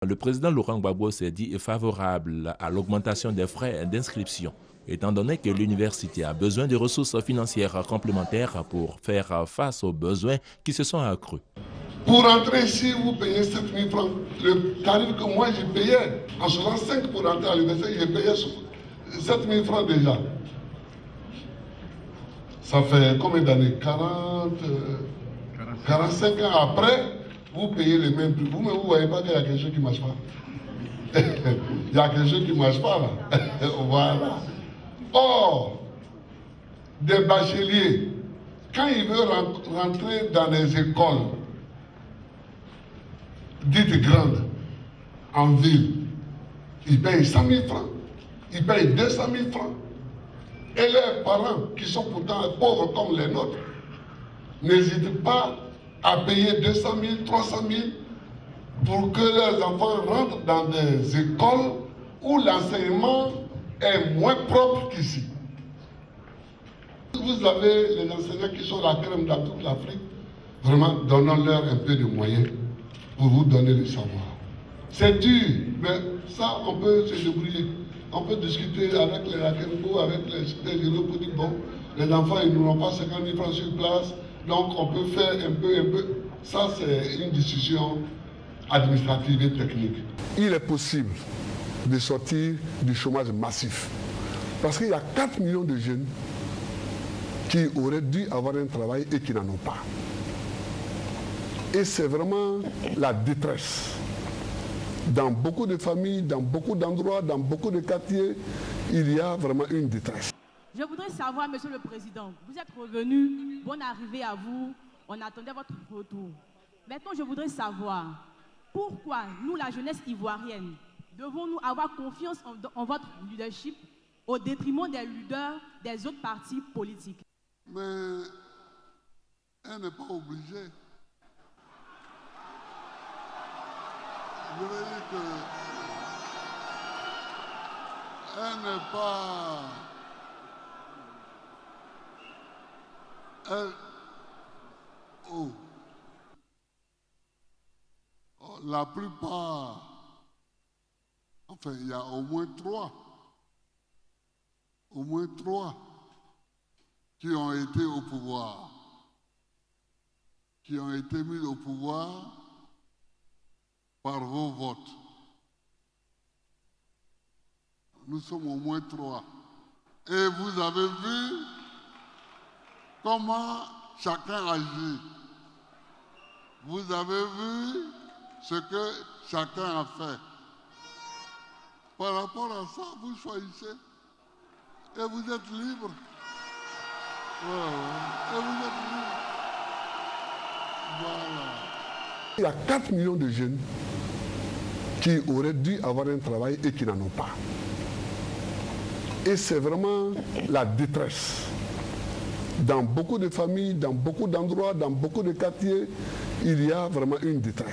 Le président Laurent Gbagbo s'est dit favorable à l'augmentation des frais d'inscription, étant donné que l'université a besoin de ressources financières complémentaires pour faire face aux besoins qui se sont accrus. Pour entrer ici, vous payez 7 000 francs. Le tarif que moi j'ai payé, en 65 pour entrer à l'université, j'ai payé 7 000 francs déjà. Ça fait combien d'années? 45 ans après, vous payez les mêmes prix. Vous ne voyez pas qu'il y a quelque chose qui ne marche pas. Il y a quelque chose qui ne marche pas là. Voilà. Or, des bacheliers, quand ils veulent rentrer dans les écoles dites grandes, en ville, ils payent 100 000 francs, ils payent 200 000 francs. Et leurs parents, qui sont pourtant pauvres comme les nôtres, n'hésitent pas à payer 200 000, 300 000 pour que leurs enfants rentrent dans des écoles où l'enseignement est moins propre qu'ici. Vous avez les enseignants qui sont la crème dans toute l'Afrique, vraiment donnons-leur un peu de moyens pour vous donner le savoir. C'est dur, mais ça, on peut se débrouiller. On peut discuter avec les Rakenko, avec les généraux pour dire, bon, les enfants, ils n'auront pas 50 000 francs sur place, donc on peut faire un peu. Ça, c'est une discussion administrative et technique. Il est possible de sortir du chômage massif. Parce qu'il y a 4 millions de jeunes qui auraient dû avoir un travail et qui n'en ont pas. Et c'est vraiment la détresse. Dans beaucoup de familles, dans beaucoup d'endroits, dans beaucoup de quartiers, il y a vraiment une détresse. Je voudrais savoir, Monsieur le Président, vous êtes revenu, bonne arrivée à vous, on attendait votre retour. Maintenant, je voudrais savoir, pourquoi nous, la jeunesse ivoirienne, devons-nous avoir confiance en votre leadership au détriment des leaders des autres partis politiques? Mais elle n'est pas obligée. Je veux dire que elle n'est pas... La plupart, enfin il y a au moins trois qui ont été au pouvoir, qui ont été mis au pouvoir par vos votes. Nous sommes au moins 3. Et vous avez vu comment chacun agit. Vous avez vu ce que chacun a fait. Par rapport à ça, vous choisissez. Et vous êtes libre. Et vous êtes libre. Voilà. Il y a 4 millions de jeunes qui auraient dû avoir un travail et qui n'en ont pas. Et c'est vraiment la détresse. Dans beaucoup de familles, dans beaucoup d'endroits, dans beaucoup de quartiers, il y a vraiment une détresse.